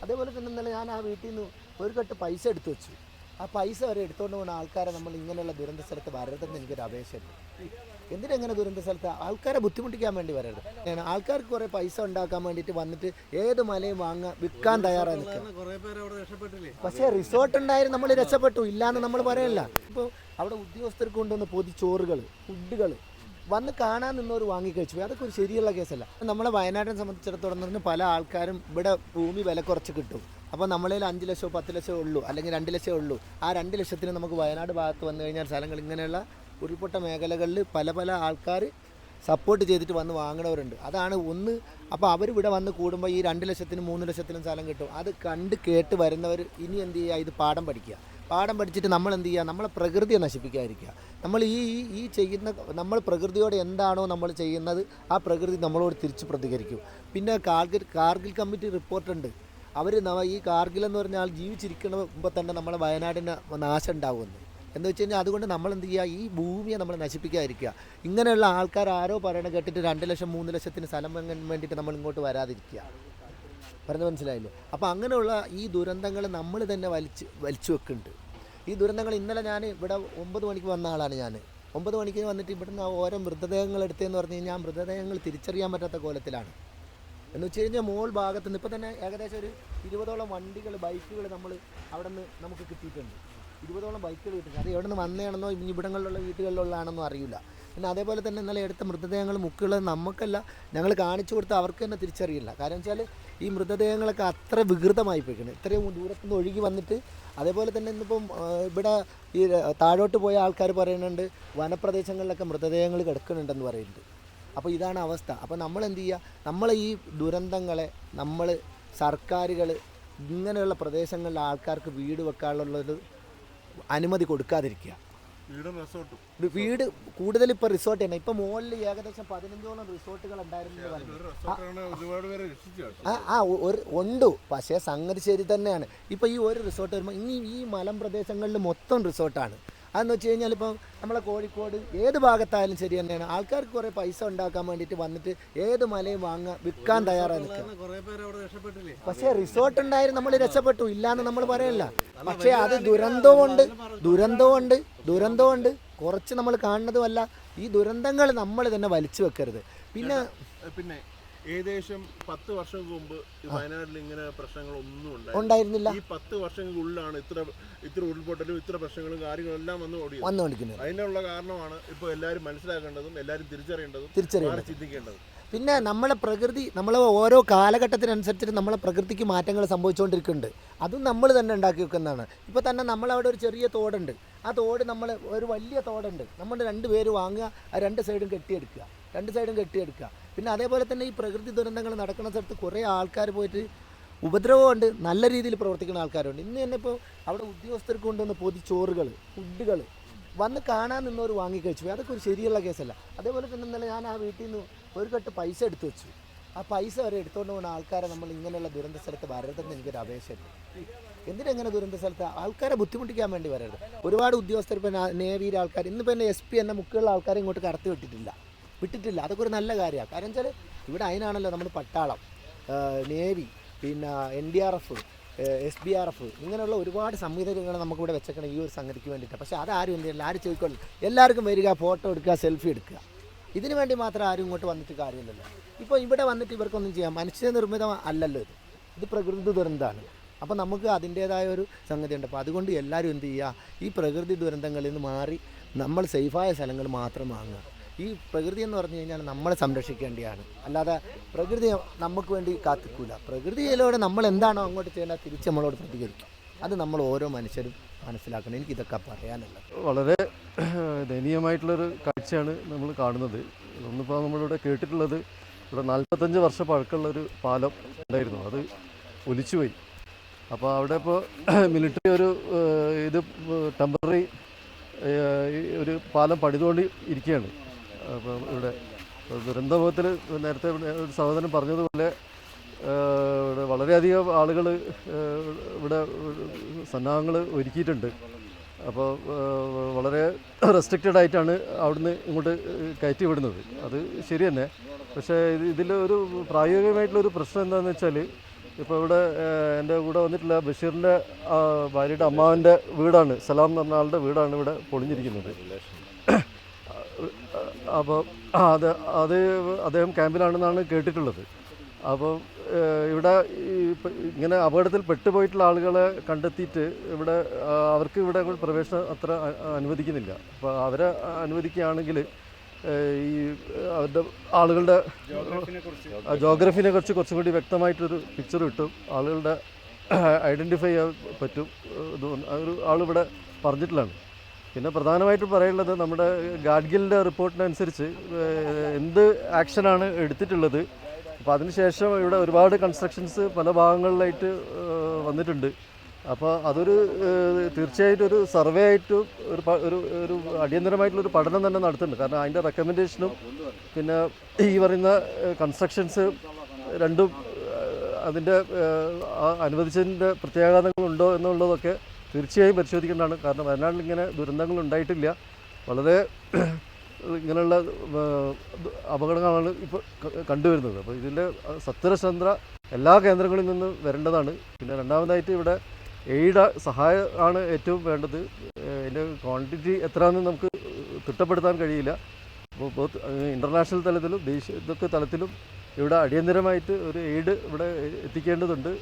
അതേപോലെ തന്നെ ഇന്നലെ ഞാൻ ആ വീട്ടിൽ നിന്ന് ഒരു കെട്ട് പൈസ എടുത്തു വെച്ചു. ആ പൈസ വരെ എടുത്തുകൊണ്ട് പോകുന്ന ആൾക്കാരെ നമ്മൾ ഇങ്ങനെയുള്ള ദുരന്ത സ്ഥലത്ത് വരരുതെന്ന് എനിക്കൊരു അപേക്ഷയുണ്ട്. എന്തിനെങ്ങനെ ദുരന്ത സ്ഥലത്ത് ആൾക്കാരെ ബുദ്ധിമുട്ടിക്കാൻ വേണ്ടി വരരുത്. ആൾക്കാർക്ക് കുറേ പൈസ ഉണ്ടാക്കാൻ വേണ്ടിയിട്ട് വന്നിട്ട് ഏത് മലയും വിൽക്കാൻ തയ്യാറായി നിൽക്കുക. പക്ഷേ റിസോർട്ട് ഉണ്ടായിരുന്നു, നമ്മൾ രക്ഷപ്പെട്ടു, ഇല്ലയെന്ന് നമ്മൾ പറയല്ല. ഇപ്പോൾ അവിടെ ഉദ്യോഗസ്ഥർക്ക് കൊണ്ടുവന്ന പൊതിച്ചോറുകൾ, ഫുഡുകൾ വന്ന് കാണാൻ നിന്നവർ വാങ്ങിക്കഴിച്ചു. അതൊക്കെ ഒരു ശരിയുള്ള കേസല്ല. നമ്മളെ വയനാടിനെ സംബന്ധിച്ചിടത്തോളം പല ആൾക്കാരും ഇവിടെ ഭൂമി വില കുറച്ച് കിട്ടും. അപ്പോൾ നമ്മളതിൽ 5 ലക്ഷമോ 10 ലക്ഷമോ ഉള്ളൂ, അല്ലെങ്കിൽ 2 ലക്ഷമേ ഉള്ളൂ. ആ 2 ലക്ഷത്തിന് നമുക്ക് വയനാട് ഭാഗത്ത് വന്നു കഴിഞ്ഞാൽ സ്ഥലങ്ങൾ ഇങ്ങനെയുള്ള ഉരുൾപൊട്ട മേഖലകളിൽ പല ആൾക്കാർ സപ്പോർട്ട് ചെയ്തിട്ട് വന്ന് വാങ്ങണവരുണ്ട്. അതാണ് ഒന്ന്. അപ്പോൾ അവരിവിടെ വന്ന് കൂടുമ്പോൾ ഈ 2 ലക്ഷത്തിനും 3 ലക്ഷത്തിനും സ്ഥലം കിട്ടും. അത് കണ്ട് കേട്ട് വരുന്നവർ ഇനി എന്ത് ചെയ്യുക, ഇത് പാഠം പഠിക്കുക. പാഠം പഠിച്ചിട്ട് നമ്മൾ എന്ത് ചെയ്യുക, നമ്മളെ പ്രകൃതിയെ നശിപ്പിക്കാതിരിക്കുക. നമ്മൾ ഈ ചെയ്യുന്ന നമ്മൾ പ്രകൃതിയോട് എന്താണോ നമ്മൾ ചെയ്യുന്നത്, ആ പ്രകൃതി നമ്മളോട് തിരിച്ച് പ്രതികരിക്കും. പിന്നെ കാർഗിൽ കമ്മിറ്റി റിപ്പോർട്ടുണ്ട്. അവർ ഈ കാർഗിൽ എന്ന് പറഞ്ഞാൽ ജീവിച്ചിരിക്കുമ്പോൾ തന്നെ നമ്മളെ വയനാടിന് നാശം ഉണ്ടാകുമെന്ന്. എന്ന് വെച്ച് കഴിഞ്ഞാൽ അതുകൊണ്ട് നമ്മൾ എന്ത് ചെയ്യുക, ഈ ഭൂമിയെ നമ്മൾ നശിപ്പിക്കാതിരിക്കുക. ഇങ്ങനെയുള്ള ആൾക്കാർ ആരോ പറയണ കേട്ടിട്ട് 2 ലക്ഷം 3 ലക്ഷത്തിന് സ്ഥലം വാങ്ങാൻ വേണ്ടിയിട്ട് നമ്മൾ ഇങ്ങോട്ട് വരാതിരിക്കുക. പറഞ്ഞ് മനസ്സിലായില്ലേ? അപ്പോൾ അങ്ങനെയുള്ള ഈ ദുരന്തങ്ങൾ നമ്മൾ തന്നെ വലിച്ചു വെക്കുന്നുണ്ട്. ഈ ദുരന്തങ്ങൾ ഇന്നലെ ഞാൻ ഇവിടെ 9 മണിക്ക് വന്ന ആളാണ്. ഞാൻ 9 മണിക്ക് വന്നിട്ട് ഇവിടുന്ന് ഓരോ മൃതദേഹങ്ങൾ എടുത്തതെന്ന് പറഞ്ഞു കഴിഞ്ഞാൽ ആ മൃതദേഹങ്ങൾ തിരിച്ചറിയാൻ പറ്റാത്ത കോലത്തിലാണ്. എന്ന് വെച്ച് കഴിഞ്ഞാൽ മോൾ ഭാഗത്ത് നിന്ന് ഇപ്പോൾ തന്നെ ഏകദേശം ഒരു 20ഓളം വണ്ടികൾ, ബൈക്കുകൾ നമ്മൾ അവിടെ നിന്ന് നമുക്ക് കിട്ടിയിട്ടുണ്ട്. 20ഓളം ബൈക്കുകൾ കിട്ടുന്നത്. അത് എവിടെ നിന്ന് വന്നതാണെന്നോ ഇവിടങ്ങളിലുള്ള വീട്ടുകളിലുള്ളതാണെന്നോ അറിയില്ല. പിന്നെ അതേപോലെ തന്നെ ഇന്നലെ എടുത്ത മൃതദേഹങ്ങൾ മുക്കുകൾ നമുക്കല്ല, ഞങ്ങൾ കാണിച്ചു കൊടുത്ത് അവർക്ക് തന്നെ തിരിച്ചറിയില്ല. കാരണം വെച്ചാൽ ഈ മൃതദേഹങ്ങളൊക്കെ അത്ര വികൃതമായി പോയിക്കുന്നത്, ഇത്രയും ദൂരത്തുനിന്ന് ഒഴുകി വന്നിട്ട്. അതേപോലെ തന്നെ ഇന്നിപ്പം ഇവിടെ ഈ താഴോട്ട് പോയ ആൾക്കാർ പറയുന്നുണ്ട് വനപ്രദേശങ്ങളിലൊക്കെ മൃതദേഹങ്ങൾ കിടക്കുന്നുണ്ടെന്ന് പറയുന്നുണ്ട്. അപ്പോൾ ഇതാണ് അവസ്ഥ. അപ്പോൾ നമ്മൾ എന്ത് ചെയ്യുക, നമ്മൾ ഈ ദുരന്തങ്ങളെ നമ്മൾ സർക്കാരുകൾ ഇങ്ങനെയുള്ള പ്രദേശങ്ങളിലെ ആൾക്കാർക്ക് വീട് വെക്കാനുള്ളൊരു അനുമതി കൊടുക്കാതിരിക്കുക. വീട് കൂടുതൽ ഇപ്പോൾ റിസോർട്ട് തന്നെ. ഇപ്പം മുകളിൽ ഏകദേശം 15ഓളം റിസോർട്ടുകൾ ഉണ്ടായിരുന്നു ഉണ്ട്. പക്ഷേ സംഗതി ശരി തന്നെയാണ്. ഇപ്പോൾ ഈ ഒരു റിസോർട്ട് വരുമ്പോൾ ഇനി ഈ മലമ്പ്രദേശങ്ങളിൽ മൊത്തം റിസോർട്ടാണ്. അതെന്ന് വെച്ച് കഴിഞ്ഞാൽ ഇപ്പോൾ നമ്മളെ കോഴിക്കോട് ഏത് ഭാഗത്തായാലും ശരി തന്നെയാണ്. ആൾക്കാർക്ക് കുറേ പൈസ ഉണ്ടാക്കാൻ വേണ്ടിയിട്ട് വന്നിട്ട് ഏത് മലയും വിൽക്കാൻ തയ്യാറായി നിൽക്കുക. പക്ഷേ റിസോർട്ട് ഉണ്ടായിരുന്നു, നമ്മൾ രക്ഷപ്പെട്ടു, ഇല്ലയെന്ന് നമ്മൾ പറയല്ല. പക്ഷേ അത് ദുരന്തമുണ്ട് കുറച്ച് നമ്മൾ കാണുന്നതുമല്ല. ഈ ദുരന്തങ്ങൾ നമ്മൾ തന്നെ വലിച്ചു വെക്കരുത്. പിന്നെ ഏകദേശം 10 വർഷം മുമ്പ് വയനാട്ടിൽ ഇങ്ങനെ പ്രശ്നങ്ങളൊന്നും ഉണ്ടായിരുന്നില്ല. ഈ 10 വർഷങ്ങൾക്കുള്ളിലാണ് ഇത്ര ഉരുൾപൊട്ടലും ഇത്ര പ്രശ്നങ്ങളും കാര്യങ്ങളും എല്ലാം വന്നുകൊണ്ടിരിക്കുന്നത്. അതിനുള്ള കാരണമാണ് ഇപ്പോൾ എല്ലാവരും മനസ്സിലാക്കേണ്ടതും എല്ലാവരും തിരിച്ചറിയേണ്ടതും ചിന്തിക്കേണ്ടതും. പിന്നെ നമ്മളെ പ്രകൃതി, നമ്മളെ ഓരോ കാലഘട്ടത്തിനനുസരിച്ചിട്ട് നമ്മളെ പ്രകൃതിക്ക് മാറ്റങ്ങൾ സംഭവിച്ചുകൊണ്ടിരിക്കുന്നുണ്ട്. അതും നമ്മൾ തന്നെ ഉണ്ടാക്കി വെക്കുന്നതാണ്. ഇപ്പോൾ തന്നെ നമ്മളവിടെ ഒരു ചെറിയ തോടുണ്ട്. ആ തോട് നമ്മൾ ഒരു വലിയ തോടുണ്ട്. നമ്മൾ 2 പേര് വാങ്ങുക, ആ 2 സൈഡും കെട്ടിയെടുക്കുക. പിന്നെ അതേപോലെ തന്നെ ഈ പ്രകൃതി ദുരന്തങ്ങൾ നടക്കുന്ന സ്ഥലത്ത് കുറേ ആൾക്കാർ പോയിട്ട് ഉപദ്രവമുണ്ട്, നല്ല രീതിയിൽ പ്രവർത്തിക്കുന്ന ആൾക്കാരുണ്ട്. ഇന്ന് തന്നെ ഇപ്പോൾ അവിടെ ഉദ്യോഗസ്ഥർക്ക് കൊണ്ടുവന്ന പൊതിച്ചോറുകൾ, ഫുഡുകൾ വന്ന് കാണാൻ നിന്നവർ വാങ്ങിക്കഴിച്ചു. അതൊക്കെ ഒരു ശരിയുള്ള കേസല്ല. അതേപോലെ തന്നെ ഇന്നലെ ഞാൻ ആ വീട്ടിൽ നിന്ന് ഒരു കെട്ട് പൈസ എടുത്തു വെച്ചു. ആ പൈസ വരെ എടുത്തുകൊണ്ട് പോകുന്ന ആൾക്കാരെ നമ്മൾ ഇങ്ങനെയുള്ള ദുരന്ത സ്ഥലത്ത് വരരുതെന്ന് എനിക്കൊരു അപേക്ഷയുണ്ട്. എന്തിനെങ്ങനെ ദുരന്ത സ്ഥലത്ത് ആൾക്കാരെ ബുദ്ധിമുട്ടിക്കാൻ വേണ്ടി വരരുത്. ഒരുപാട് ഉദ്യോഗസ്ഥർ, ഇപ്പോൾ നേവിയിലെ ആൾക്കാർ, ഇന്നിപ്പോൾ എന്നെ SP എന്നെ മുക്കുള്ള ആൾക്കാരെ ഇങ്ങോട്ട് കടത്തി വിട്ടിട്ടില്ല. അതൊക്കെ ഒരു നല്ല കാര്യമാണ്. കാരണം വെച്ചാൽ ഇവിടെ അതിനാണല്ലോ നമ്മൾ പട്ടാളം, നേവി, പിന്നെ NDRF, SBRF ഇങ്ങനെയുള്ള ഒരുപാട് സംവിധാനങ്ങൾ നമുക്കിവിടെ വെച്ചേക്കണം ഈ ഒരു സംഗതിക്ക് വേണ്ടിയിട്ട്. പക്ഷേ അതാരും എന്ത് ചെയ്യില്ല, ആരും ചോദിക്കുള്ളൂ. എല്ലാവർക്കും വരിക, ഫോട്ടോ എടുക്കുക, സെൽഫി എടുക്കുക. ഇതിന് വേണ്ടി മാത്രം ആരും ഇങ്ങോട്ട് വന്നിട്ട് കാര്യമില്ലല്ലോ. ഇപ്പോൾ ഇവിടെ വന്നിട്ട് ഇവർക്കൊന്നും ചെയ്യാം, മനുഷ്യനിർമ്മിതം അല്ലല്ലോ ഇത് പ്രകൃതി ദുരന്തമാണ്. അപ്പോൾ നമുക്ക് അതിൻ്റേതായ ഒരു സംഗതിയുണ്ട്. അപ്പോൾ അതുകൊണ്ട് എല്ലാവരും എന്ത് ചെയ്യുക, ഈ പ്രകൃതി ദുരന്തങ്ങളിൽ നിന്ന് മാറി നമ്മൾ സേഫായ സ്ഥലങ്ങൾ മാത്രം വാങ്ങുക. ഈ പ്രകൃതി എന്ന് പറഞ്ഞു കഴിഞ്ഞാൽ നമ്മളെ സംരക്ഷിക്കേണ്ടതാണ്. അല്ലാതെ പ്രകൃതി നമുക്ക് വേണ്ടി കാത്തിക്കൂല. പ്രകൃതിയിലൂടെ നമ്മൾ എന്താണോ അങ്ങോട്ട് ചെയ്യേണ്ടത് തിരിച്ച് നമ്മളോട് പ്രതികരിക്കും. അത് നമ്മൾ ഓരോ മനുഷ്യരും മനസ്സിലാക്കണം. എനിക്കിതൊക്കെ പറയാനുള്ളത്. വളരെ ദയനീയമായിട്ടുള്ളൊരു കാഴ്ചയാണ് നമ്മൾ കാണുന്നത്. ഒന്നിപ്പോൾ നമ്മളിവിടെ കേട്ടിട്ടുള്ളത്, ഇവിടെ 45 വർഷം പഴക്കമുള്ളൊരു പാലം ഉണ്ടായിരുന്നു, അത് ഒലിച്ചുപോയി. അപ്പോൾ അവിടെ ഇപ്പോൾ മിലിറ്ററി ഇത് ടെമ്പററി ഒരു പാലം പണിതുകൊണ്ട് ഇരിക്കുകയാണ്. അപ്പോൾ ഇവിടെ ദുരന്തമുഖത്തിൽ നേരത്തെ ഒരു സഹോദരൻ പറഞ്ഞതുപോലെ ഇവിടെ വളരെയധികം ആളുകൾ ഇവിടെ സന്നാഹങ്ങൾ ഒരുക്കിയിട്ടുണ്ട്. അപ്പോൾ വളരെ റെസ്ട്രിക്റ്റഡ് ആയിട്ടാണ് അവിടുന്ന് ഇങ്ങോട്ട് കയറ്റി വിടുന്നത്. അത് ശരി തന്നെ. പക്ഷേ ഇതിലൊരു പ്രായോഗികമായിട്ടുള്ളൊരു പ്രശ്നം എന്താണെന്ന് വെച്ചാൽ ഇപ്പോൾ ഇവിടെ എൻ്റെ കൂടെ വന്നിട്ടുള്ള ബഷീറിൻ്റെ ഭാര്യയുടെ അമ്മാവൻ്റെ വീടാണ്, സലാം എന്ന് പറഞ്ഞ ആളുടെ വീടാണ് ഇവിടെ പൊളിഞ്ഞിരിക്കുന്നത്. അപ്പോൾ അത് അദ്ദേഹം ക്യാമ്പിലാണെന്നാണ് കേട്ടിട്ടുള്ളത്. അപ്പോൾ ഇവിടെ ഇങ്ങനെ അപകടത്തിൽ പെട്ടുപോയിട്ടുള്ള ആളുകളെ കണ്ടെത്തിയിട്ട് ഇവിടെ അവർക്ക് ഇവിടെ പ്രവേശനം അത്ര അനുവദിക്കുന്നില്ല. അപ്പോൾ അവരെ അനുവദിക്കുകയാണെങ്കിൽ ഈ അവരുടെ ആളുകളുടെ ജോഗ്രഫിനെ കുറിച്ച് കുറച്ചും കൂടി വ്യക്തമായിട്ടൊരു പിക്ചർ കിട്ടും, ആളുകളുടെ ഐഡൻറ്റിഫൈ ചെയ്യാൻ പറ്റും. ഒരു ആളിവിടെ പറഞ്ഞിട്ടുള്ളതാണ്. പിന്നെ പ്രധാനമായിട്ടും പറയുള്ളത് നമ്മുടെ ഗാഡ്ഗിലിൻ്റെ റിപ്പോർട്ടിനനുസരിച്ച് എന്ത് ആക്ഷനാണ് എടുത്തിട്ടുള്ളത്. അപ്പോൾ അതിനുശേഷം ഇവിടെ ഒരുപാട് കൺസ്ട്രക്ഷൻസ് പല ഭാഗങ്ങളിലായിട്ട് വന്നിട്ടുണ്ട്. അപ്പോൾ അതൊരു തീർച്ചയായിട്ടും ഒരു സർവേ ആയിട്ട് ഒരു അടിയന്തരമായിട്ടുള്ളൊരു പഠനം തന്നെ നടത്തുന്നുണ്ട്. കാരണം അതിൻ്റെ റെക്കമെൻഡേഷനും പിന്നെ ഈ പറയുന്ന കൺസ്ട്രക്ഷൻസ് രണ്ടും അതിൻ്റെ അനുവദിച്ചതിൻ്റെ പ്രത്യാഘാതങ്ങളുണ്ടോ എന്നുള്ളതൊക്കെ തീർച്ചയായും പരിശോധിക്കേണ്ടതാണ്. കാരണം വയനാട്ടിൽ ഇങ്ങനെ ദുരന്തങ്ങൾ ഉണ്ടായിട്ടില്ല. വളരെ ഇങ്ങനെയുള്ള അപകടങ്ങളാണ് ഇപ്പോൾ കണ്ടുവരുന്നത്. അപ്പോൾ ഇതിൻ്റെ സത്വരശ്രദ്ധ എല്ലാ കേന്ദ്രങ്ങളിൽ നിന്നും വരേണ്ടതാണ്. പിന്നെ രണ്ടാമതായിട്ട് ഇവിടെ എയ്ഡ് സഹായമാണ് ഏറ്റവും വേണ്ടത്. അതിൻ്റെ ക്വാണ്ടിറ്റി എത്രയാണെന്ന് നമുക്ക് തിട്ടപ്പെടുത്താൻ കഴിയില്ല. അപ്പോൾ ബോത്ത് ഇൻ്റർനാഷണൽ തലത്തിലും ദേശീയ തലത്തിലും ഇവിടെ അടിയന്തരമായിട്ട് ഒരു എയ്ഡ് ഇവിടെ എത്തിക്കേണ്ടതുണ്ട്.